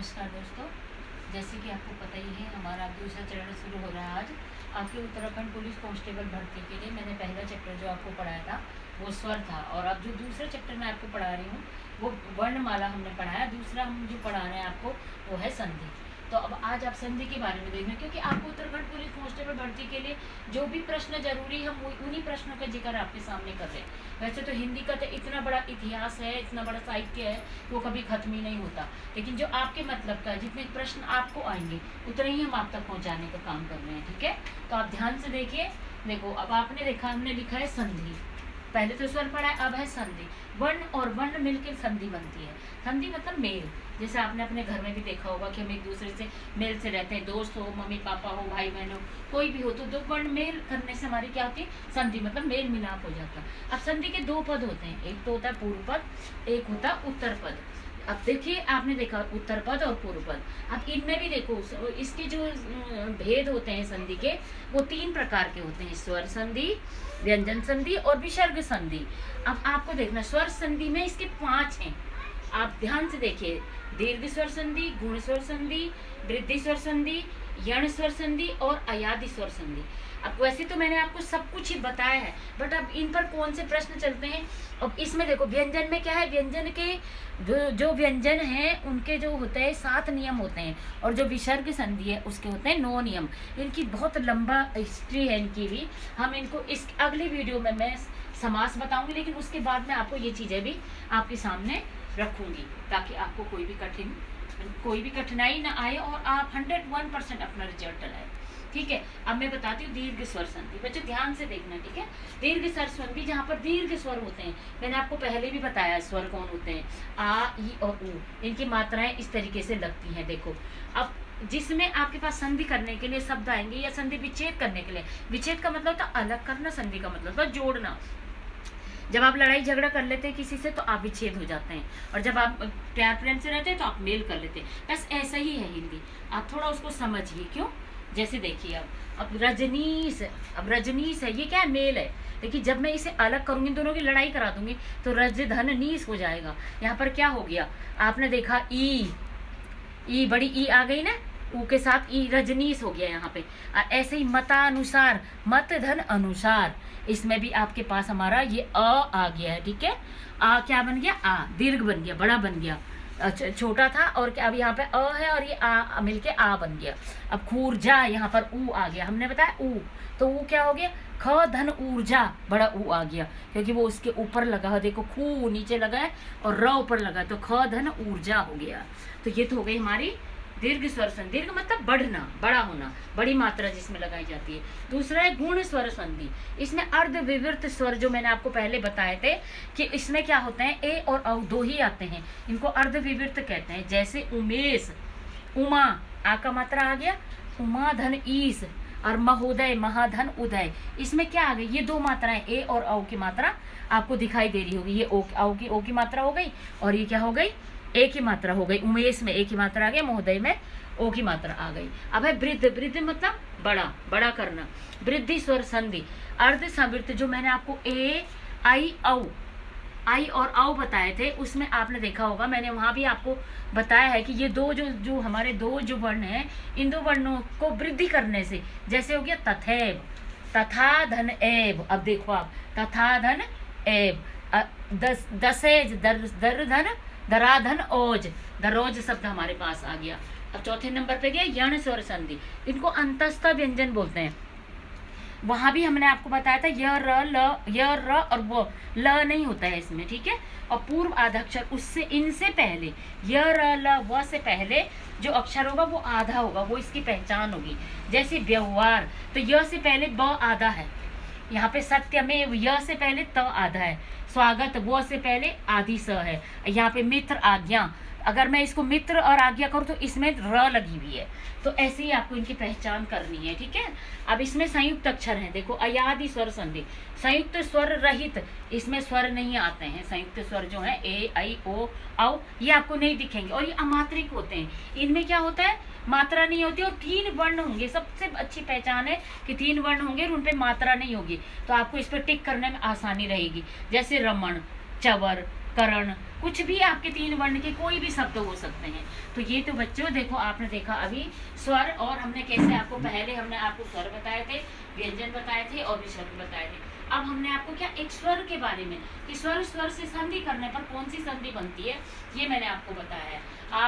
नमस्कार दोस्तों, जैसे कि आपको पता ही है हमारा दूसरा चरण शुरू हो रहा है आज। आपके उत्तराखंड पुलिस कांस्टेबल भर्ती के लिए मैंने पहला चैप्टर जो आपको पढ़ाया था वो स्वर था, और अब जो दूसरा चैप्टर मैं आपको पढ़ा रही हूँ वो वर्णमाला हमने पढ़ाया। दूसरा हम जो पढ़ा रहे हैं आपको वो है संधि। तो अब आज आप संधि के बारे में देखना, क्योंकि आपको उत्तराखंड पुलिस कांस्टेबल भर्ती के लिए जो भी प्रश्न जरूरी है हम उन्हीं प्रश्नों का जिक्र आपके सामने कर रहे हैं। वैसे तो हिंदी का तो इतना बड़ा इतिहास है, इतना बड़ा साहित्य है, वो कभी खत्म ही नहीं होता, लेकिन जो आपके मतलब का जितने प्रश्न आपको आएंगे उतने ही हम आप तक पहुंचाने का काम कर रहे हैं। ठीक है, तो आप ध्यान से देखिए। देखो, अब आपने देखा, हमने लिखा है संधि। पहले तो स्वर पढ़ा है, अब है संधि। वर्ण और वर्ण मिलकर संधि बनती है। संधि मतलब मेल। जैसे आपने अपने घर में भी देखा होगा कि हम एक दूसरे से मेल से रहते हैं, दोस्त हो, मम्मी पापा हो, भाई बहन हो, कोई भी हो, तो दो वर्ण मेल करने से हमारी क्या होती है? संधि, मतलब मेल मिलाप हो जाता है। अब संधि के दो पद होते हैं, एक तो होता है पूर्व पद, एक होता है उत्तर पद। अब देखिए, आपने देखा उत्तर पद और पूर्व पद। अब इनमें भी देखो, इसके जो भेद होते हैं संधि के, वो तीन प्रकार के होते हैं: स्वर संधि, व्यंजन संधि और विसर्ग संधि। अब आपको देखना, स्वर संधि में इसके 5 हैं। आप ध्यान से देखिए: दीर्घ स्वर संधि, गुण स्वर संधि, वृद्धि स्वर संधि, यण स्वर संधि और अयादि स्वर संधि। अब वैसे तो मैंने आपको सब कुछ ही बताया है, बट अब इन पर कौन से प्रश्न चलते हैं। अब इसमें देखो, व्यंजन में क्या है, व्यंजन के जो व्यंजन हैं उनके जो होते हैं 7 नियम होते हैं, और जो विसर्ग संधि है उसके होते हैं 9 नियम। इनकी बहुत लंबा हिस्ट्री है इनकी भी। हम इनको इस अगली वीडियो में मैं समास बताऊंगी, लेकिन उसके बाद में आपको ये चीज़ें भी आपके सामने रखूंगी, ताकि आपको कोई भी कठिनाई ना आए और आप 101% अपना रिजल्ट लाए। ठीक है, अब मैं बताती हूँ दीर्घ स्वर संधि। बच्चों ध्यान से देखना, ठीक है। दीर्घ स्वर संधि, जहाँ पर दीर्घ स्वर होते हैं, मैंने आपको पहले भी बताया स्वर कौन होते हैं, आ, ई और ऊ। इनकी मात्राएं इस तरीके से लगती हैं। देखो, अब जिसमें आपके पास संधि करने के लिए शब्द आएंगे, या संधि विच्छेद करने के लिए, विच्छेद का मतलब होता है अलग करना, संधि का मतलब होता है जोड़ना। जब आप लड़ाई झगड़ा कर लेते हैं किसी से तो आप विच्छेद हो जाते हैं, और जब आप प्यार प्रेम से रहते हैं तो आप मेल कर लेते हैं। बस ऐसा ही है हिंदी, आप थोड़ा उसको समझिए। क्यों? जैसे देखिए, अब रजनीश, अब रजनीश है, ये क्या है? मेल है। लेकिन जब मैं इसे अलग करूंगी, दोनों की लड़ाई करा दूंगी, तो रज धन नीस हो जाएगा। यहाँ पर क्या हो गया? आपने देखा ई बड़ी ई आ गई ना, ऊ के साथ ई, रजनीश हो गया यहाँ पे। ऐसे ही मतानुसार, मत धन अनुसार, इसमें भी आपके पास हमारा ये अ आ गया है। ठीक है, आ क्या बन गया? आ दीर्घ बन गया, बड़ा बन गया। छोटा था, और क्या अब यहाँ पे अ है और ये आ मिलके आ बन गया। अब खूर्जा, यहाँ पर ऊ आ गया, हमने बताया ऊ, तो ऊ क्या हो गया? ख धन ऊर्जा, बड़ा ऊ आ गया, क्योंकि वो उसके ऊपर लगा है। देखो, खू नीचे लगा है और र ऊपर लगा है, तो ख धन ऊर्जा हो गया। तो ये तो हो गई हमारी दीर्घ स्वर संधि। दीर्घ मतलब बढ़ना, बड़ा होना, बड़ी मात्रा जिसमें लगाई जाती है। दूसरा है गुण स्वर संधि। इसमें अर्ध विवृत स्वर, जो मैंने आपको पहले बताए थे कि इसमें क्या होते हैं, ए और औ दो ही आते हैं, इनको अर्ध विवृत कहते हैं। जैसे उमेश, उमा, आ का मात्रा आ गया, उमा धन ईस, और महोदय, महाधन उदय, इसमें क्या आ गई? ये 2 मात्राएं, ए और औ की मात्रा आपको दिखाई दे रही होगी। ये ओ की मात्रा हो गई, और ये क्या हो गई? ए की मात्रा हो गई। उमेश में ए की मात्रा आ गई, महोदय में ओ की मात्रा आ गई। अब है वृद्ध। वृद्ध मतलब बड़ा, बड़ा करना। वृद्धि स्वर संधि, अर्ध संवृत्त, जो मैंने आपको ए आई और औ बताए थे, उसमें आपने देखा होगा, मैंने वहां भी आपको बताया है कि ये जो हमारे 2 जो वर्ण हैं, इन 2 वर्णों को वृद्धि करने से, जैसे हो गया तथैव, तथा धन एव। अब देखो आप, तथा धन एव, दसेज, दर धन, दराधन ओज, दरोज शब्द हमारे पास आ गया। अब चौथे नंबर पे गया यण स्वर संधि। इनको अंतस्थ व्यंजन बोलते हैं। वहां भी हमने आपको बताया था य र और वो ल नहीं होता है इसमें। ठीक है, और पूर्व आधाक्षर, उससे इनसे पहले य र ल व से पहले जो अक्षर होगा वो आधा होगा, वो इसकी पहचान होगी। जैसे व्यवहार, तो य से पहले ब आधा है। यहाँ पे सत्यमेव, य से पहले त आधा है। स्वागत, वो से पहले आधी स है। यहाँ पे मित्र, आज्ञा, अगर मैं इसको मित्र और आज्ञा करूँ तो इसमें र लगी हुई है। तो ऐसे ही आपको इनकी पहचान करनी है। ठीक है, अब इसमें संयुक्त अक्षर हैं। देखो, अयादि स्वर संधि, संयुक्त स्वर रहित, इसमें स्वर नहीं आते हैं। संयुक्त स्वर जो है ए, आई, ओ, औ, ये आपको नहीं दिखेंगे, और ये अमात्रिक होते हैं। इनमें क्या होता है? मात्रा नहीं होती, और 3 वर्ण होंगे। सबसे अच्छी पहचान है कि 3 वर्ण होंगे और उन पे मात्रा नहीं होगी, तो आपको इस पर टिक करने में आसानी रहेगी। जैसे रमण, चवर, करण, कुछ भी आपके 3 वर्ण के कोई भी शब्द हो सकते हैं। तो ये तो बच्चों देखो आपने देखा अभी स्वर, और हमने कैसे आपको पहले हमने आपको स्वर बताए थे, व्यंजन बताए थे और विसर्ग बताए थे। अब हमने आपको क्या एक स्वर के बारे में कि स्वर से संधि करने पर कौन सी संधि बनती है ये मैंने आपको बताया है।